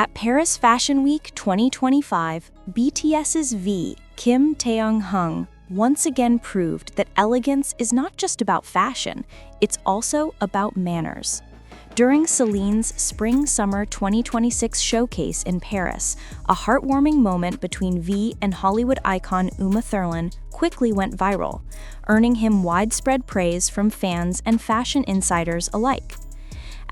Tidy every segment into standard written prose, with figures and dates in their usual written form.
At Paris Fashion Week 2025, BTS's V, Kim Taehyung, once again proved that elegance is not just about fashion, it's also about manners. During Celine's Spring-Summer 2026 showcase in Paris, a heartwarming moment between V and Hollywood icon Uma Thurman quickly went viral, earning him widespread praise from fans and fashion insiders alike.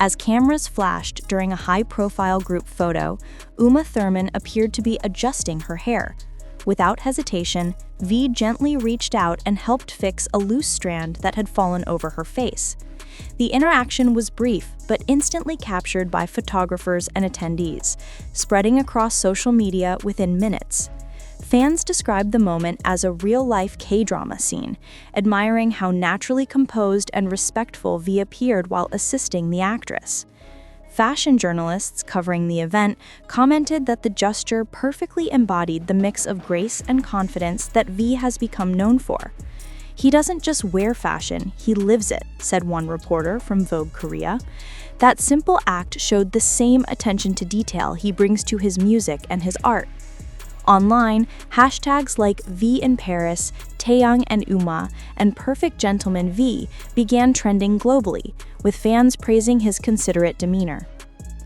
As cameras flashed during a high-profile group photo, Uma Thurman appeared to be adjusting her hair. Without hesitation, V gently reached out and helped fix a loose strand that had fallen over her face. The interaction was brief, but instantly captured by photographers and attendees, spreading across social media within minutes. Fans described the moment as a real-life K-drama scene, admiring how naturally composed and respectful V appeared while assisting the actress. Fashion journalists covering the event commented that the gesture perfectly embodied the mix of grace and confidence that V has become known for. "He doesn't just wear fashion, he lives it," said one reporter from Vogue Korea. That simple act showed the same attention to detail he brings to his music and his art. Online, hashtags like V in Paris, Taehyung and Uma, and Perfect Gentleman V began trending globally, with fans praising his considerate demeanor.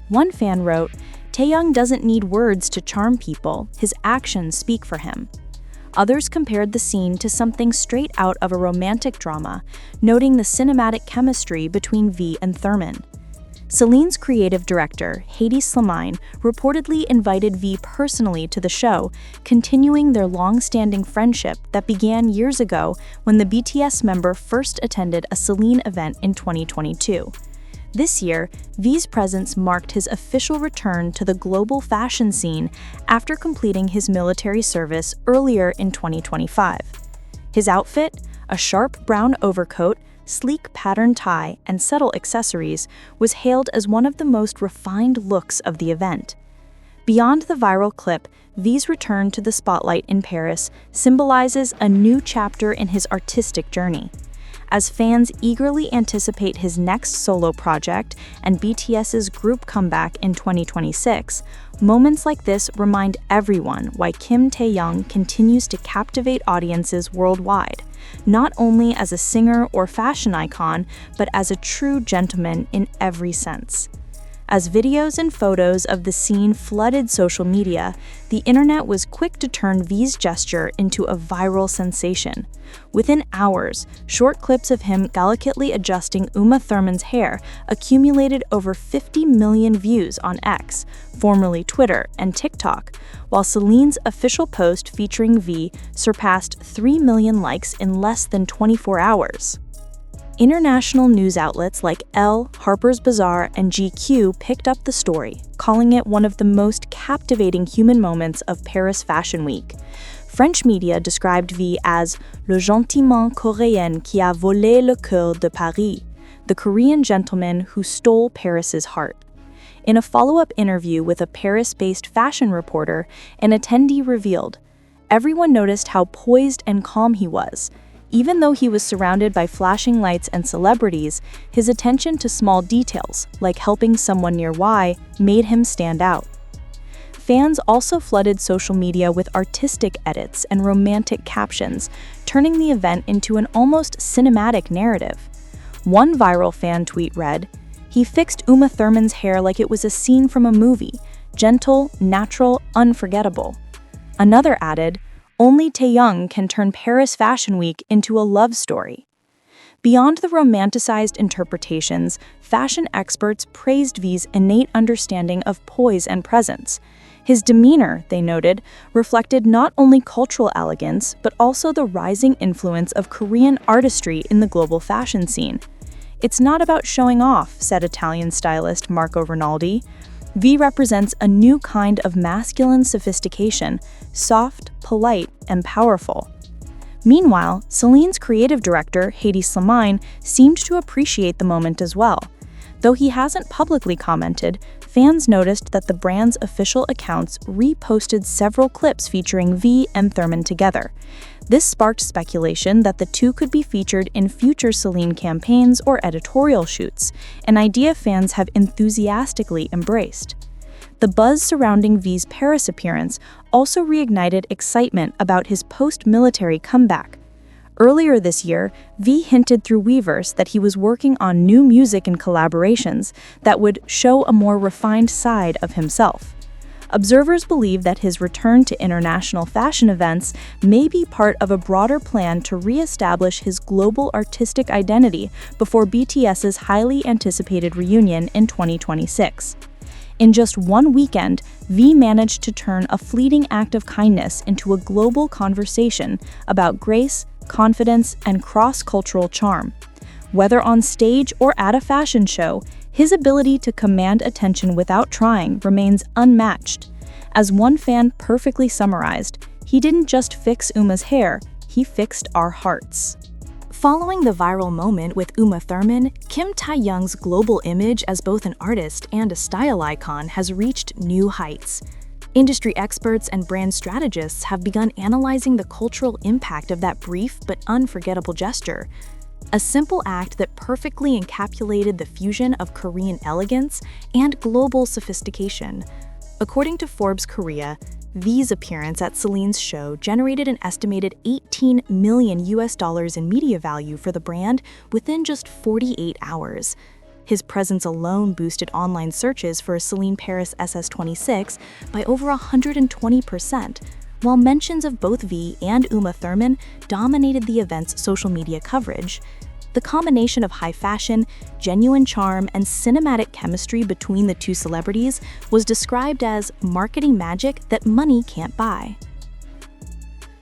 One fan wrote, "Taehyung doesn't need words to charm people, his actions speak for him." Others compared the scene to something straight out of a romantic drama, noting the cinematic chemistry between V and Thurman. Celine's creative director, Hedi Slimane, reportedly invited V personally to the show, continuing their long-standing friendship that began years ago when the BTS member first attended a Celine event in 2022. This year, V's presence marked his official return to the global fashion scene after completing his military service earlier in 2025. His outfit, a sharp brown overcoat, sleek pattern tie, and subtle accessories, was hailed as one of the most refined looks of the event. Beyond the viral clip, V's return to the spotlight in Paris symbolizes a new chapter in his artistic journey. As fans eagerly anticipate his next solo project and BTS's group comeback in 2026, moments like this remind everyone why Kim Taehyung continues to captivate audiences worldwide, not only as a singer or fashion icon, but as a true gentleman in every sense. As videos and photos of the scene flooded social media, the internet was quick to turn V's gesture into a viral sensation. Within hours, short clips of him delicately adjusting Uma Thurman's hair accumulated over 50 million views on X, formerly Twitter, and TikTok, while Celine's official post featuring V surpassed 3 million likes in less than 24 hours. International news outlets like Elle, Harper's Bazaar, and GQ picked up the story, calling it one of the most captivating human moments of Paris Fashion Week. French media described V as le gentleman coréen qui a volé le cœur de Paris, the Korean gentleman who stole Paris's heart. In a follow-up interview with a Paris-based fashion reporter, an attendee revealed, "Everyone noticed how poised and calm he was. Even though he was surrounded by flashing lights and celebrities, his attention to small details, like helping someone nearby, made him stand out." Fans also flooded social media with artistic edits and romantic captions, turning the event into an almost cinematic narrative. One viral fan tweet read, "He fixed Uma Thurman's hair like it was a scene from a movie, gentle, natural, unforgettable." Another added, "Only Taehyung can turn Paris Fashion Week into a love story." Beyond the romanticized interpretations, fashion experts praised V's innate understanding of poise and presence. His demeanor, they noted, reflected not only cultural elegance, but also the rising influence of Korean artistry in the global fashion scene. "It's not about showing off," said Italian stylist Marco Rinaldi. V represents a new kind of masculine sophistication, soft, polite, and powerful. Meanwhile, Celine's creative director, Hedi Slimane, seemed to appreciate the moment as well. Though he hasn't publicly commented, fans noticed that the brand's official accounts reposted several clips featuring V and Thurman together. This sparked speculation that the two could be featured in future Celine campaigns or editorial shoots, an idea fans have enthusiastically embraced. The buzz surrounding V's Paris appearance also reignited excitement about his post-military comeback. Earlier this year, V hinted through Weverse that he was working on new music and collaborations that would show a more refined side of himself. Observers believe that his return to international fashion events may be part of a broader plan to re-establish his global artistic identity before BTS's highly anticipated reunion in 2026. In just one weekend, V managed to turn a fleeting act of kindness into a global conversation about grace, confidence, and cross-cultural charm. Whether on stage or at a fashion show, his ability to command attention without trying remains unmatched. As one fan perfectly summarized, he didn't just fix Uma's hair, he fixed our hearts. Following the viral moment with Uma Thurman, Kim Taehyung's global image as both an artist and a style icon has reached new heights. Industry experts and brand strategists have begun analyzing the cultural impact of that brief but unforgettable gesture. A simple act that perfectly encapsulated the fusion of Korean elegance and global sophistication. According to Forbes Korea, V's appearance at Celine's show generated an estimated $18 million in media value for the brand within just 48 hours. His presence alone boosted online searches for Celine Paris SS26 by over 120%, while mentions of both V and Uma Thurman dominated the event's social media coverage. The combination of high fashion, genuine charm, and cinematic chemistry between the two celebrities was described as marketing magic that money can't buy.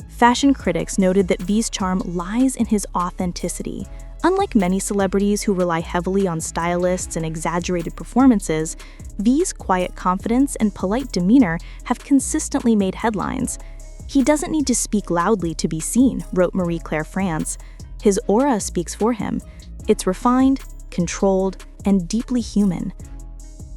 Fashion critics noted that V's charm lies in his authenticity. Unlike many celebrities who rely heavily on stylists and exaggerated performances, V's quiet confidence and polite demeanor have consistently made headlines. "He doesn't need to speak loudly to be seen," wrote Marie-Claire France. "His aura speaks for him. It's refined, controlled, and deeply human."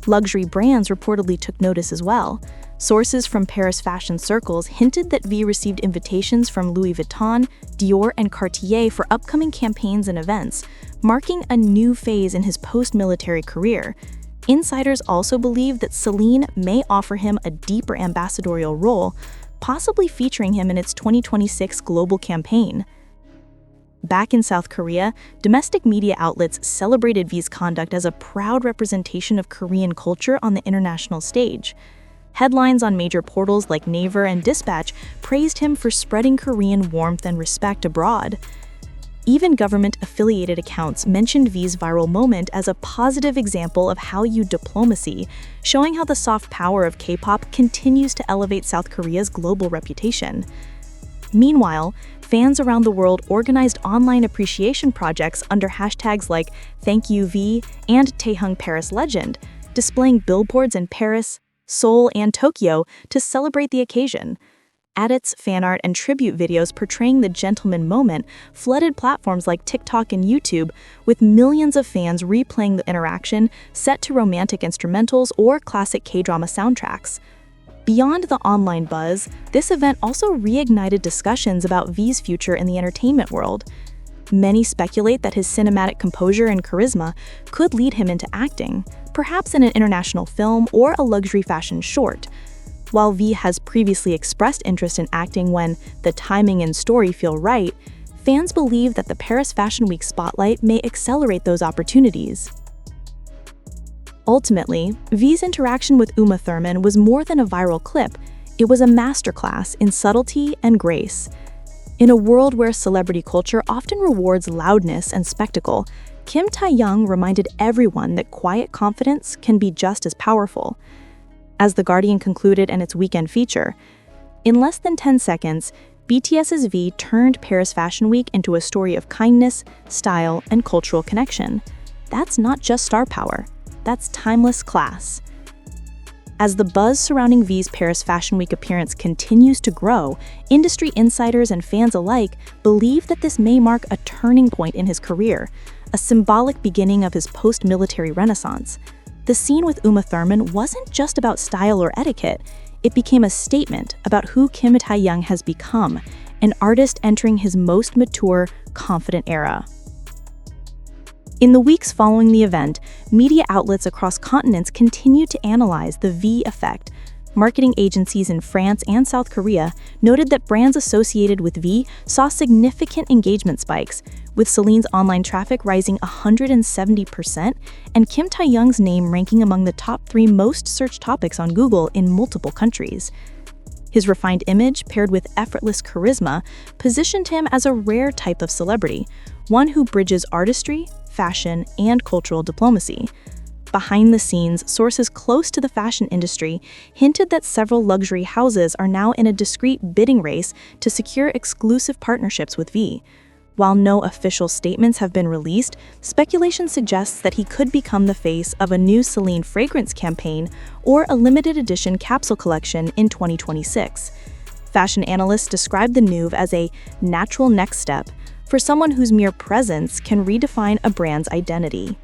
Luxury brands reportedly took notice as well. Sources from Paris fashion circles hinted that V received invitations from Louis Vuitton, Dior, and Cartier for upcoming campaigns and events, marking a new phase in his post-military career. Insiders also believe that Celine may offer him a deeper ambassadorial role, possibly featuring him in its 2026 global campaign. Back in South Korea, domestic media outlets celebrated V's conduct as a proud representation of Korean culture on the international stage. Headlines on major portals like Naver and Dispatch praised him for spreading Korean warmth and respect abroad. Even government-affiliated accounts mentioned V's viral moment as a positive example of Hallyu diplomacy, showing how the soft power of K-pop continues to elevate South Korea's global reputation. Meanwhile, fans around the world organized online appreciation projects under hashtags like #ThankYouV and taehyung Paris Legend, displaying billboards in Paris, Seoul, and Tokyo to celebrate the occasion. Edits, fan art, and tribute videos portraying the gentleman moment flooded platforms like TikTok and YouTube, with millions of fans replaying the interaction set to romantic instrumentals or classic K-drama soundtracks. Beyond the online buzz, this event also reignited discussions about V's future in the entertainment world. Many speculate that his cinematic composure and charisma could lead him into acting, perhaps in an international film or a luxury fashion short. While V has previously expressed interest in acting when the timing and story feel right, fans believe that the Paris Fashion Week spotlight may accelerate those opportunities. Ultimately, V's interaction with Uma Thurman was more than a viral clip. It was a masterclass in subtlety and grace. In a world where celebrity culture often rewards loudness and spectacle, Kim Taehyung reminded everyone that quiet confidence can be just as powerful. As The Guardian concluded in its weekend feature, in less than 10 seconds, BTS's V turned Paris Fashion Week into a story of kindness, style, and cultural connection. That's not just star power. That's timeless class. As the buzz surrounding V's Paris Fashion Week appearance continues to grow, industry insiders and fans alike believe that this may mark a turning point in his career, a symbolic beginning of his post-military renaissance. The scene with Uma Thurman wasn't just about style or etiquette, it became a statement about who Kim Taehyung has become, an artist entering his most mature, confident era. In the weeks following the event, media outlets across continents continued to analyze the V effect. Marketing agencies in France and South Korea noted that brands associated with V saw significant engagement spikes, with Celine's online traffic rising 170% and Kim Taehyung's name ranking among the top 3 most searched topics on Google in multiple countries. His refined image, paired with effortless charisma, positioned him as a rare type of celebrity, one who bridges artistry, fashion, and cultural diplomacy. Behind the scenes, sources close to the fashion industry hinted that several luxury houses are now in a discreet bidding race to secure exclusive partnerships with V. While no official statements have been released, speculation suggests that he could become the face of a new Celine fragrance campaign or a limited edition capsule collection in 2026. Fashion analysts describe the move as a natural next step for someone whose mere presence can redefine a brand's identity.